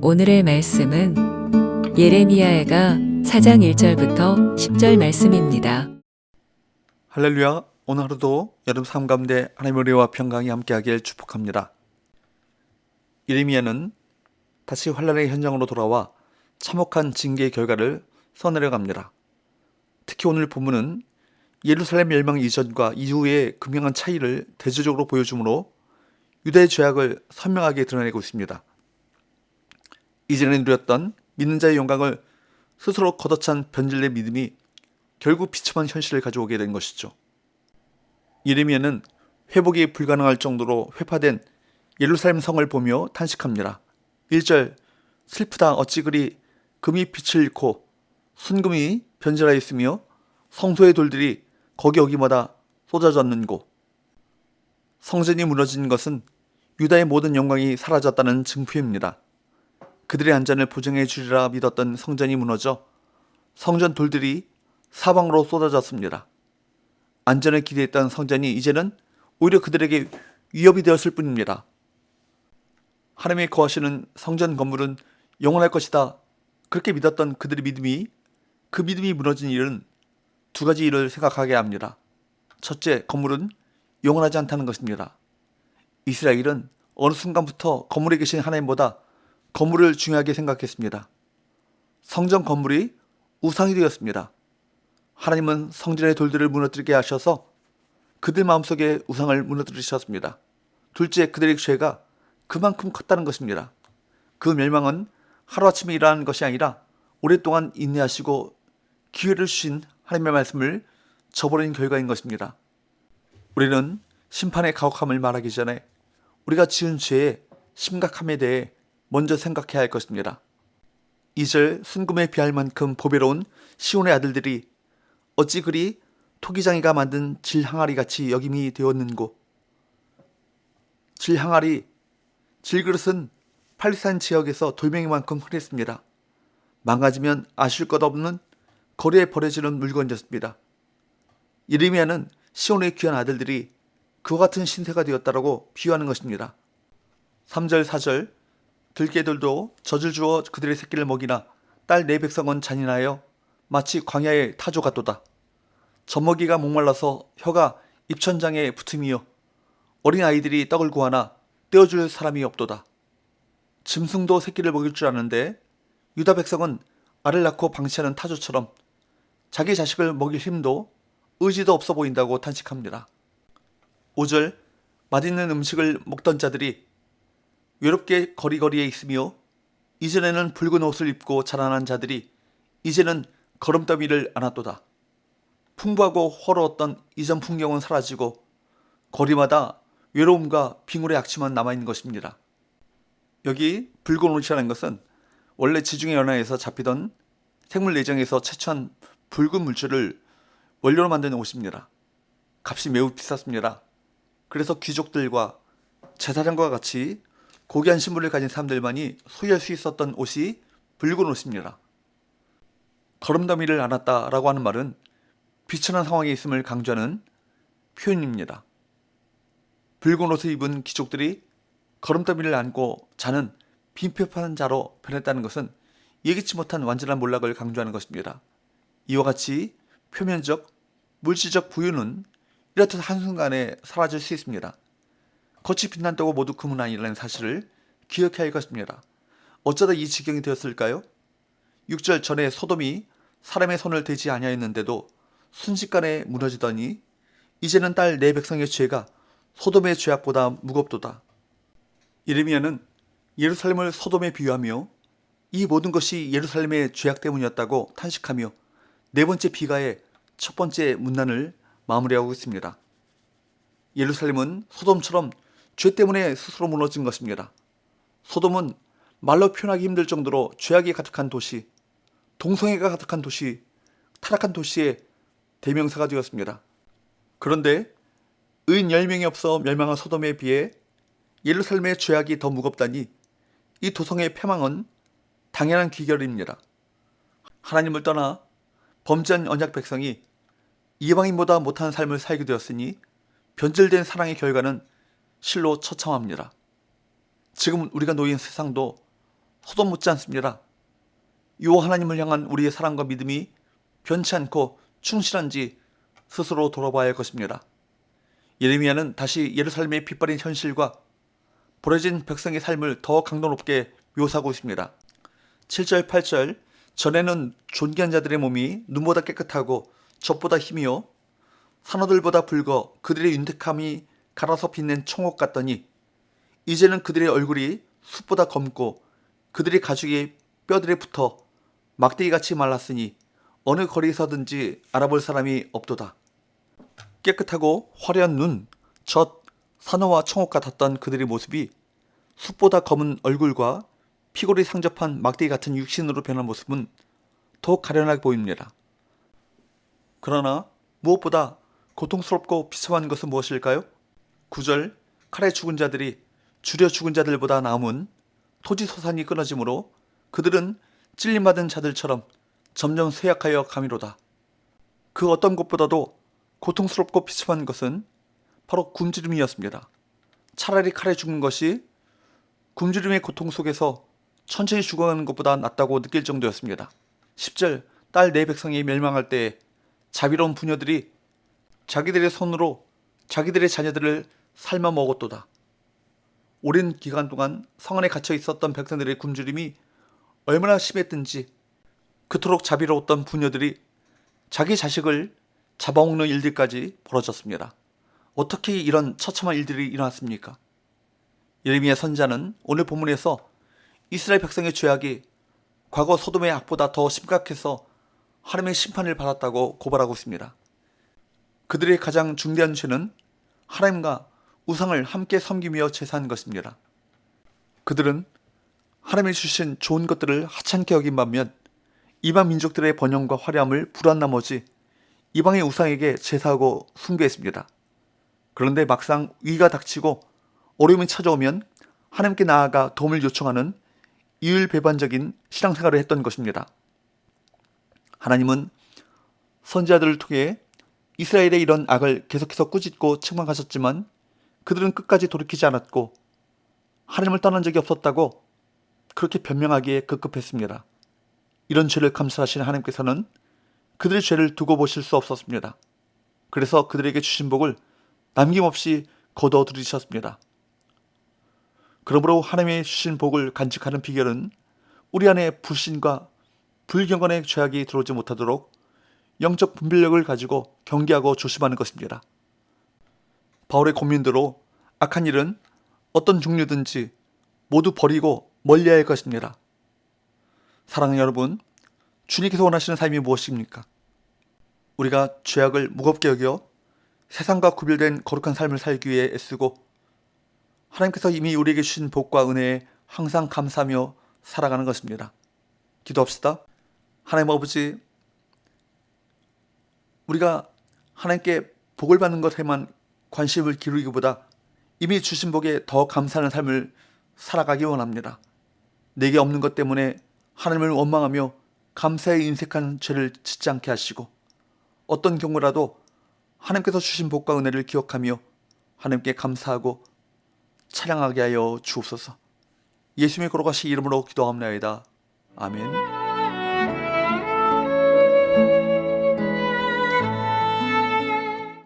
오늘의 말씀은 예레미야가 4장 1절부터 10절 말씀입니다. 할렐루야. 오늘 하루도 여러분 삶 가운데 하나님의 은혜와 평강이 함께하길 축복합니다. 예레미야는 다시 환란의 현장으로 돌아와 참혹한 징계의 결과를 써내려갑니다. 특히 오늘 본문은 예루살렘 멸망 이전과 이후의 극명한 차이를 대조적으로 보여주므로 유대의 죄악을 선명하게 드러내고 있습니다. 이전에 누렸던 믿는 자의 영광을 스스로 걷어찬 변질된 믿음이 결국 비참한 현실을 가져오게 된 것이죠. 예레미야는 회복이 불가능할 정도로 회파된 예루살렘 성을 보며 탄식합니다. 1절 슬프다 어찌 그리 금이 빛을 잃고 순금이 변질하였으며 성소의 돌들이 거기마다 쏟아졌는고. 성전이 무너진 것은 유다의 모든 영광이 사라졌다는 증표입니다. 그들의 안전을 보증해 주리라 믿었던 성전이 무너져 성전 돌들이 사방으로 쏟아졌습니다. 안전을 기대했던 성전이 이제는 오히려 그들에게 위협이 되었을 뿐입니다. 하나님의 거하시는 성전 건물은 영원할 것이다. 그렇게 믿었던 그들의 믿음이 무너진 일은 두 가지 일을 생각하게 합니다. 첫째, 건물은 영원하지 않다는 것입니다. 이스라엘은 어느 순간부터 건물에 계신 하나님보다 건물을 중요하게 생각했습니다. 성전 건물이 우상이 되었습니다. 하나님은 성전의 돌들을 무너뜨리게 하셔서 그들 마음속에 우상을 무너뜨리셨습니다. 둘째, 그들의 죄가 그만큼 컸다는 것입니다. 그 멸망은 하루아침에 일어난 것이 아니라 오랫동안 인내하시고 기회를 주신 하나님의 말씀을 저버린 결과인 것입니다. 우리는 심판의 가혹함을 말하기 전에 우리가 지은 죄의 심각함에 대해 먼저 생각해야 할 것입니다. 2절 순금에 비할 만큼 보배로운 시온의 아들들이 어찌 그리 토기장이가 만든 질항아리같이 여김이 되었는고. 질그릇은 팔리스타인 지역에서 돌멩이만큼 흔했습니다. 망가지면 아쉬울 것 없는 거리에 버려지는 물건이었습니다. 예레미야는 시온의 귀한 아들들이 그와 같은 신세가 되었다라고 비유하는 것입니다. 3절 4절 들깨들도 젖을 주어 그들의 새끼를 먹이나 딸 내 백성은 잔인하여 마치 광야의 타조 같도다. 젖먹이가 목말라서 혀가 입천장에 붙음이요 어린 아이들이 떡을 구하나 떼어줄 사람이 없도다. 짐승도 새끼를 먹일 줄 아는데 유다 백성은 알을 낳고 방치하는 타조처럼 자기 자식을 먹일 힘도 의지도 없어 보인다고 탄식합니다. 5절 맛있는 음식을 먹던 자들이 외롭게 거리거리에 있으며 이전에는 붉은 옷을 입고 자라난 자들이 이제는 거름더미를 안았도다. 풍부하고 허러웠던 이전 풍경은 사라지고 거리마다 외로움과 빙울의 악취만 남아있는 것입니다. 여기 붉은 옷이라는 것은 원래 지중해 연안에서 잡히던 생물 내장에서 채취한 붉은 물질을 원료로 만든 옷입니다. 값이 매우 비쌌습니다. 그래서 귀족들과 제사장과 같이 고귀한 신분을 가진 사람들만이 소유할 수 있었던 옷이 붉은 옷입니다. 거름더미를 안았다라고 하는 말은 비천한 상황에 있음을 강조하는 표현입니다. 붉은 옷을 입은 귀족들이 거름더미를 안고 자는 빈폐파한 자로 변했다는 것은 예기치 못한 완전한 몰락을 강조하는 것입니다. 이와 같이 표면적, 물질적 부유는 이렇듯 한순간에 사라질 수 있습니다. 겉이 빛난다고 모두 금은 아니라는 사실을 기억해야 할 것입니다. 어쩌다 이 지경이 되었을까요? 6절 전에 소돔이 사람의 손을 대지 아니하였는데도 순식간에 무너지더니 이제는 딸 내 백성의 죄가 소돔의 죄악보다 무겁도다. 예레미야는 예루살렘을 소돔에 비유하며 이 모든 것이 예루살렘의 죄악 때문이었다고 탄식하며 네 번째 비가의 첫 번째 문난을 마무리하고 있습니다. 예루살렘은 소돔처럼 죄 때문에 스스로 무너진 것입니다. 소돔은 말로 표현하기 힘들 정도로 죄악이 가득한 도시, 동성애가 가득한 도시, 타락한 도시의 대명사가 되었습니다. 그런데 의인 10명이 없어 멸망한 소돔에 비해 예루살렘의 죄악이 더 무겁다니 이 도성의 패망은 당연한 귀결입니다. 하나님을 떠나 범죄한 언약 백성이 이방인보다 못한 삶을 살게 되었으니 변질된 사랑의 결과는 실로 처참합니다. 지금 우리가 놓인 세상도 허도 묻지 않습니다. 요 하나님을 향한 우리의 사랑과 믿음이 변치 않고 충실한지 스스로 돌아봐야 할 것입니다. 예레미야는 다시 예루살렘의 빛바랜 현실과 버려진 백성의 삶을 더 강도 높게 묘사하고 있습니다. 7절, 8절 전에는 존귀한 자들의 몸이 눈보다 깨끗하고 젖보다 희미요 산호들보다 붉어 그들의 윤택함이 갈아서 빛낸 청옥 같더니 이제는 그들의 얼굴이 숯보다 검고 그들의 가죽이 뼈들에 붙어 막대기같이 말랐으니 어느 거리에서든지 알아볼 사람이 없도다. 깨끗하고 화려한 눈, 젖, 산호와 청옥 같았던 그들의 모습이 숯보다 검은 얼굴과 피골이 상접한 막대기 같은 육신으로 변한 모습은 더욱 가련하게 보입니다. 그러나 무엇보다 고통스럽고 비참한 것은 무엇일까요? 9절 칼에 죽은 자들이 줄여 죽은 자들보다 나음은 토지 소산이 끊어지므로 그들은 찔림받은 자들처럼 점점 쇠약하여 가미로다. 그 어떤 것보다도 고통스럽고 비참한 것은 바로 굶주림이었습니다. 차라리 칼에 죽는 것이 굶주림의 고통 속에서 천천히 죽어가는 것보다 낫다고 느낄 정도였습니다. 10절 딸 내 백성이 멸망할 때에 자비로운 부녀들이 자기들의 손으로 자기들의 자녀들을 삶아 먹었도다. 오랜 기간 동안 성 안에 갇혀 있었던 백성들의 굶주림이 얼마나 심했든지 그토록 자비로웠던 부녀들이 자기 자식을 잡아먹는 일들까지 벌어졌습니다. 어떻게 이런 처참한 일들이 일어났습니까? 예레미야 선지자는 오늘 본문에서 이스라엘 백성의 죄악이 과거 소돔의 악보다 더 심각해서 하나님의 심판을 받았다고 고발하고 있습니다. 그들의 가장 중대한 죄는 하나님과 우상을 함께 섬기며 제사한 것입니다. 그들은 하나님이 주신 좋은 것들을 하찮게 여긴 반면 이방 민족들의 번영과 화려함을 불한 나머지 이방의 우상에게 제사하고 숭배했습니다. 그런데 막상 위기가 닥치고 어려움이 찾아오면 하나님께 나아가 도움을 요청하는 이율배반적인 신앙생활을 했던 것입니다. 하나님은 선지자들을 통해 이스라엘의 이런 악을 계속해서 꾸짖고 책망하셨지만 그들은 끝까지 돌이키지 않았고 하나님을 떠난 적이 없었다고 그렇게 변명하기에 급급했습니다. 이런 죄를 감사하신 하나님께서는 그들의 죄를 두고 보실 수 없었습니다. 그래서 그들에게 주신 복을 남김없이 거둬 들이셨습니다. 그러므로 하나님의 주신 복을 간직하는 비결은 우리 안에 불신과 불경건의 죄악이 들어오지 못하도록 영적 분별력을 가지고 경계하고 조심하는 것입니다. 바울의 고민대로 악한 일은 어떤 종류든지 모두 버리고 멀리해야 할 것입니다. 사랑하는 여러분, 주님께서 원하시는 삶이 무엇입니까? 우리가 죄악을 무겁게 여겨 세상과 구별된 거룩한 삶을 살기 위해 애쓰고 하나님께서 이미 우리에게 주신 복과 은혜에 항상 감사하며 살아가는 것입니다. 기도합시다. 하나님 아버지, 우리가 하나님께 복을 받는 것에만 관심을 기울이기보다 이미 주신 복에 더 감사하는 삶을 살아가기 원합니다. 내게 없는 것 때문에 하나님을 원망하며 감사에 인색한 죄를 짓지 않게 하시고 어떤 경우라도 하나님께서 주신 복과 은혜를 기억하며 하나님께 감사하고 찬양하게 하여 주옵소서. 예수님의 거룩하신 이름으로 기도합나이다. 아멘.